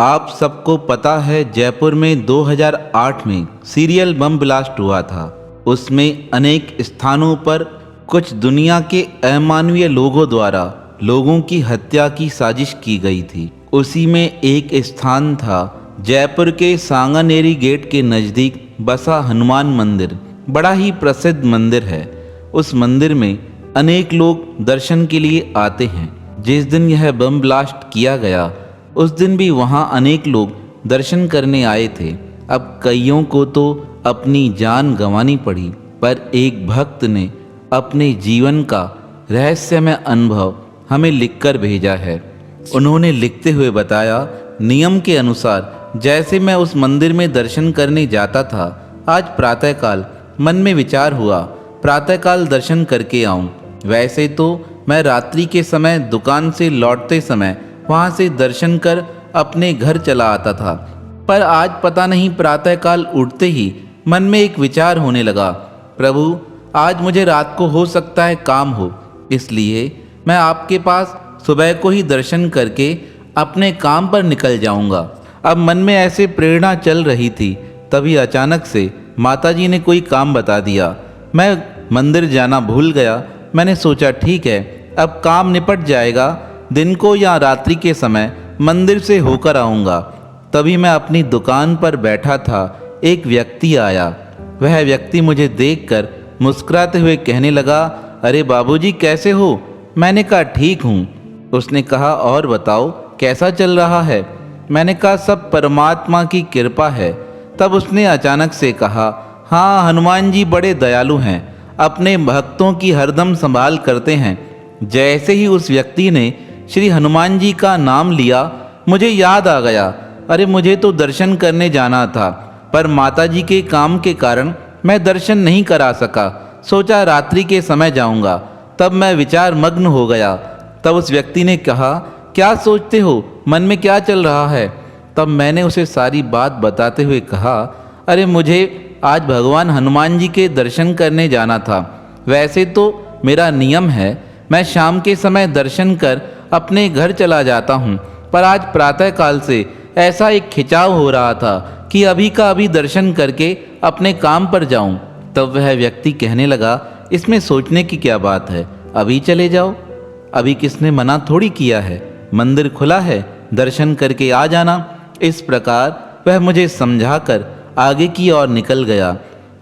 आप सबको पता है जयपुर में 2008 में सीरियल बम ब्लास्ट हुआ था। उसमें अनेक स्थानों पर कुछ दुनिया के अमानवीय लोगों द्वारा लोगों की हत्या की साजिश की गई थी। उसी में एक स्थान था जयपुर के सांगानेरी गेट के नज़दीक बसा हनुमान मंदिर। बड़ा ही प्रसिद्ध मंदिर है। उस मंदिर में अनेक लोग दर्शन के लिए आते हैं। जिस दिन यह बम ब्लास्ट किया गया उस दिन भी वहाँ अनेक लोग दर्शन करने आए थे। अब कईयों को तो अपनी जान गंवानी पड़ी, पर एक भक्त ने अपने जीवन का रहस्यमय अनुभव हमें लिखकर भेजा है। उन्होंने लिखते हुए बताया, नियम के अनुसार जैसे मैं उस मंदिर में दर्शन करने जाता था, आज प्रातःकाल मन में विचार हुआ प्रातःकाल दर्शन करके आऊं। वैसे तो मैं रात्रि के समय दुकान से लौटते समय वहाँ से दर्शन कर अपने घर चला आता था, पर आज पता नहीं प्रातःकाल उठते ही मन में एक विचार होने लगा, प्रभु आज मुझे रात को हो सकता है काम हो, इसलिए मैं आपके पास सुबह को ही दर्शन करके अपने काम पर निकल जाऊंगा। अब मन में ऐसे प्रेरणा चल रही थी, तभी अचानक से माताजी ने कोई काम बता दिया। मैं मंदिर जाना भूल गया। मैंने सोचा ठीक है, अब काम निपट जाएगा, दिन को या रात्रि के समय मंदिर से होकर आऊँगा। तभी मैं अपनी दुकान पर बैठा था, एक व्यक्ति आया। वह व्यक्ति मुझे देखकर मुस्कुराते हुए कहने लगा, अरे बाबूजी कैसे हो? मैंने कहा ठीक हूँ। उसने कहा और बताओ कैसा चल रहा है? मैंने कहा सब परमात्मा की कृपा है। तब उसने अचानक से कहा, हाँ हनुमान जी बड़े दयालु हैं, अपने भक्तों की हरदम संभाल करते हैं। जैसे ही उस व्यक्ति ने श्री हनुमान जी का नाम लिया, मुझे याद आ गया, अरे मुझे तो दर्शन करने जाना था, पर माताजी के काम के कारण मैं दर्शन नहीं करा सका। सोचा रात्रि के समय जाऊंगा। तब मैं विचार मग्न हो गया। तब उस व्यक्ति ने कहा, क्या सोचते हो, मन में क्या चल रहा है? तब मैंने उसे सारी बात बताते हुए कहा, अरे मुझे आज भगवान हनुमान जी के दर्शन करने जाना था। वैसे तो मेरा नियम है मैं शाम के समय दर्शन कर अपने घर चला जाता हूँ, पर आज प्रातःकाल से ऐसा एक खिंचाव हो रहा था कि अभी का अभी दर्शन करके अपने काम पर जाऊँ। तब वह व्यक्ति कहने लगा, इसमें सोचने की क्या बात है, अभी चले जाओ, अभी किसने मना थोड़ी किया है, मंदिर खुला है, दर्शन करके आ जाना। इस प्रकार वह मुझे समझाकर आगे की ओर निकल गया।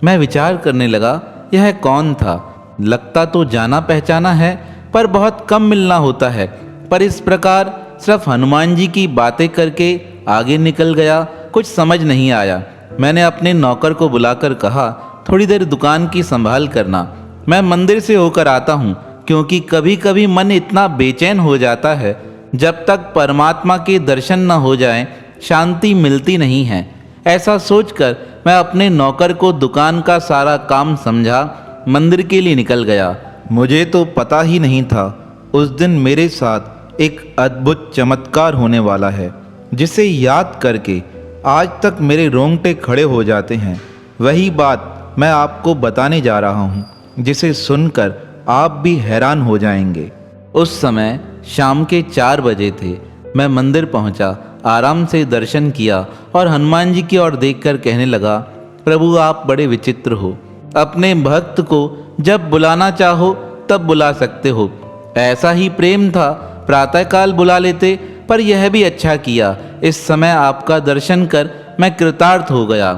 मैं विचार करने लगा, यह कौन था? लगता तो जाना पहचाना है, पर बहुत कम मिलना होता है। पर इस प्रकार सिर्फ हनुमान जी की बातें करके आगे निकल गया, कुछ समझ नहीं आया। मैंने अपने नौकर को बुलाकर कहा, थोड़ी देर दुकान की संभाल करना, मैं मंदिर से होकर आता हूँ, क्योंकि कभी कभी मन इतना बेचैन हो जाता है, जब तक परमात्मा के दर्शन न हो जाएं, शांति मिलती नहीं है। ऐसा सोचकर मैं अपने नौकर को दुकान का सारा काम समझा मंदिर के लिए निकल गया। मुझे तो पता ही नहीं था उस दिन मेरे साथ एक अद्भुत चमत्कार होने वाला है, जिसे याद करके आज तक मेरे रोंगटे खड़े हो जाते हैं। वही बात मैं आपको बताने जा रहा हूँ, जिसे सुनकर आप भी हैरान हो जाएंगे। उस समय शाम के 4 बजे थे। मैं मंदिर पहुँचा, आराम से दर्शन किया और हनुमान जी की ओर देखकर कहने लगा, प्रभु आप बड़े विचित्र हो, अपने भक्त को जब बुलाना चाहो तब बुला सकते हो। ऐसा ही प्रेम था, प्रातःकाल बुला लेते, पर यह भी अच्छा किया, इस समय आपका दर्शन कर मैं कृतार्थ हो गया।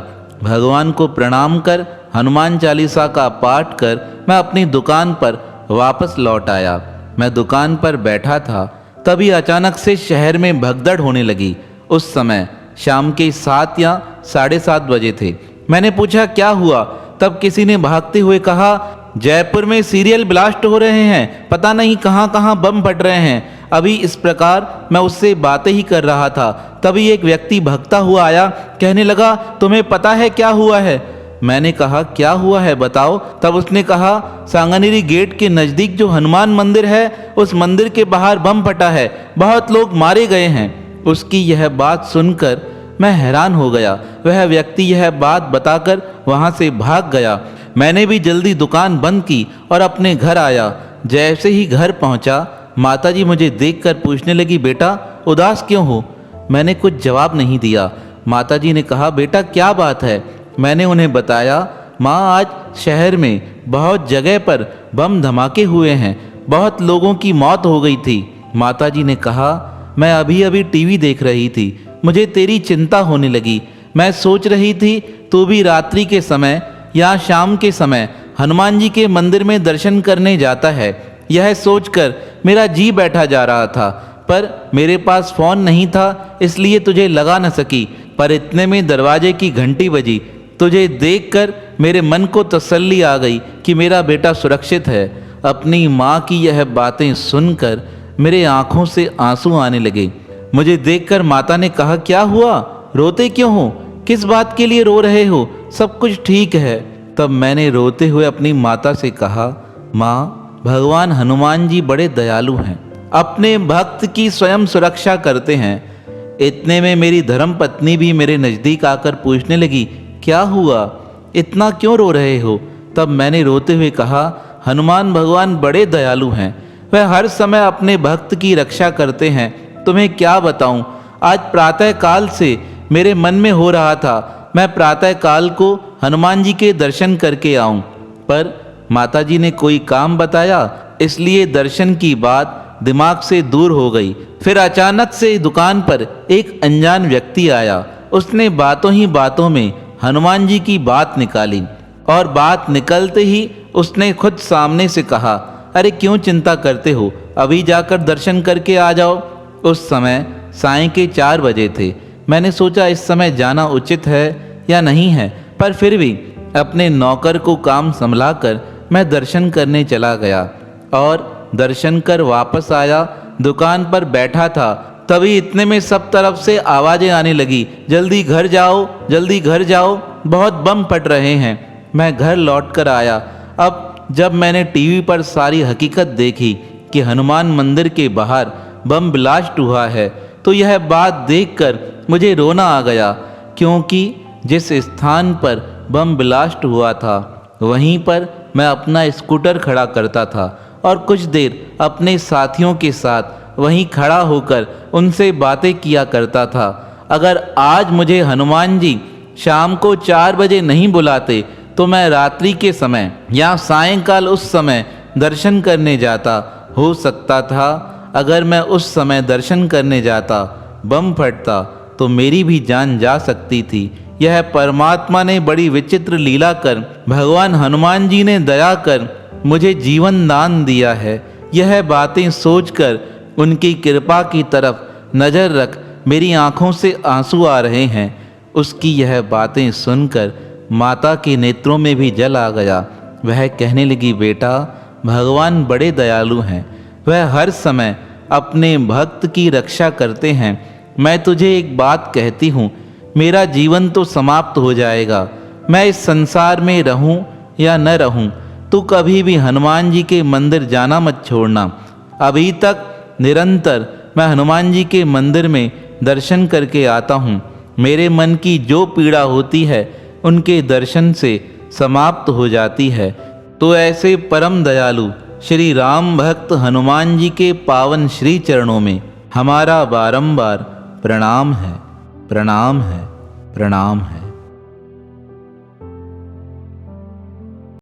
भगवान को प्रणाम कर हनुमान चालीसा का पाठ कर मैं अपनी दुकान पर वापस लौट आया। मैं दुकान पर बैठा था, तभी अचानक से शहर में भगदड़ होने लगी। उस समय शाम के 7 या 7:30 बजे थे। मैंने पूछा क्या हुआ? तब किसी ने भागते हुए कहा, जयपुर में सीरियल ब्लास्ट हो रहे हैं, पता नहीं कहाँ कहाँ बम फट रहे हैं। अभी इस प्रकार मैं उससे बातें ही कर रहा था, तभी एक व्यक्ति भागता हुआ आया, कहने लगा, तुम्हें पता है क्या हुआ है? मैंने कहा क्या हुआ है बताओ। तब उसने कहा, सांगानेरी गेट के नज़दीक जो हनुमान मंदिर है, उस मंदिर के बाहर बम फटा है, बहुत लोग मारे गए हैं। उसकी यह बात सुनकर मैं हैरान हो गया। वह व्यक्ति यह बात बताकर वहाँ से भाग गया। मैंने भी जल्दी दुकान बंद की और अपने घर आया। जैसे ही घर पहुँचा, माताजी मुझे देखकर पूछने लगी, बेटा उदास क्यों हो? मैंने कुछ जवाब नहीं दिया। माताजी ने कहा, बेटा क्या बात है? मैंने उन्हें बताया, माँ आज शहर में बहुत जगह पर बम धमाके हुए हैं, बहुत लोगों की मौत हो गई थी। माताजी ने कहा, मैं अभी अभी टीवी देख रही थी, मुझे तेरी चिंता होने लगी। मैं सोच रही थी तू भी रात्रि के समय या शाम के समय हनुमान जी के मंदिर में दर्शन करने जाता है। यह सोचकर मेरा जी बैठा जा रहा था, पर मेरे पास फ़ोन नहीं था, इसलिए तुझे लगा न सकी। पर इतने में दरवाजे की घंटी बजी। तुझे देखकर मेरे मन को तसल्ली आ गई कि मेरा बेटा सुरक्षित है। अपनी माँ की यह बातें सुनकर मेरे आँखों से आंसू आने लगे। मुझे देखकर माता ने कहा, क्या हुआ? रोते क्यों हो? किस बात के लिए रो रहे हो? सब कुछ ठीक है। तब मैंने रोते हुए अपनी माता से कहा, माँ, भगवान हनुमान जी बड़े दयालु हैं, अपने भक्त की स्वयं सुरक्षा करते हैं। इतने में मेरी धर्म पत्नी भी मेरे नज़दीक आकर पूछने लगी, क्या हुआ? इतना क्यों रो रहे हो? तब मैंने रोते हुए कहा, हनुमान भगवान बड़े दयालु हैं, वह हर समय अपने भक्त की रक्षा करते हैं। तुम्हें क्या बताऊं, आज प्रातः काल से मेरे मन में हो रहा था मैं प्रातः काल को हनुमान जी के दर्शन करके आऊं, पर माताजी ने कोई काम बताया, इसलिए दर्शन की बात दिमाग से दूर हो गई। फिर अचानक से दुकान पर एक अनजान व्यक्ति आया। उसने बातों ही बातों में हनुमान जी की बात निकाली और बात निकलते ही उसने खुद सामने से कहा, अरे क्यों चिंता करते हो, अभी जाकर दर्शन करके आ जाओ। उस समय सायं के 4 बजे थे। मैंने सोचा इस समय जाना उचित है या नहीं है, पर फिर भी अपने नौकर को काम संभलाकर मैं दर्शन करने चला गया और दर्शन कर वापस आया। दुकान पर बैठा था, तभी इतने में सब तरफ से आवाज़ें आने लगी, जल्दी घर जाओ, जल्दी घर जाओ, बहुत बम फट रहे हैं। मैं घर लौट कर आया। अब जब मैंने टीवी पर सारी हकीकत देखी कि हनुमान मंदिर के बाहर बम ब्लास्ट हुआ है, तो यह बात देखकर मुझे रोना आ गया, क्योंकि जिस स्थान पर बम ब्लास्ट हुआ था वहीं पर मैं अपना स्कूटर खड़ा करता था और कुछ देर अपने साथियों के साथ वहीं खड़ा होकर उनसे बातें किया करता था। अगर आज मुझे हनुमान जी शाम को 4 बजे नहीं बुलाते तो मैं रात्रि के समय या सायंकाल उस समय दर्शन करने जाता। हो सकता था अगर मैं उस समय दर्शन करने जाता, बम फटता तो मेरी भी जान जा सकती थी। यह परमात्मा ने बड़ी विचित्र लीला कर, भगवान हनुमान जी ने दया कर मुझे जीवन दान दिया है। यह बातें सोचकर उनकी कृपा की तरफ नज़र रख मेरी आँखों से आंसू आ रहे हैं। उसकी यह बातें सुनकर माता के नेत्रों में भी जल आ गया। वह कहने लगी, बेटा, भगवान बड़े दयालु हैं, वह हर समय अपने भक्त की रक्षा करते हैं। मैं तुझे एक बात कहती हूँ, मेरा जीवन तो समाप्त हो जाएगा, मैं इस संसार में रहूँ या न रहूँ, तू कभी भी हनुमान जी के मंदिर जाना मत छोड़ना। अभी तक निरंतर मैं हनुमान जी के मंदिर में दर्शन करके आता हूँ। मेरे मन की जो पीड़ा होती है उनके दर्शन से समाप्त हो जाती है। तो ऐसे परम दयालु श्री राम भक्त हनुमान जी के पावन श्री चरणों में हमारा बारंबार प्रणाम है, प्रणाम है, प्रणाम है।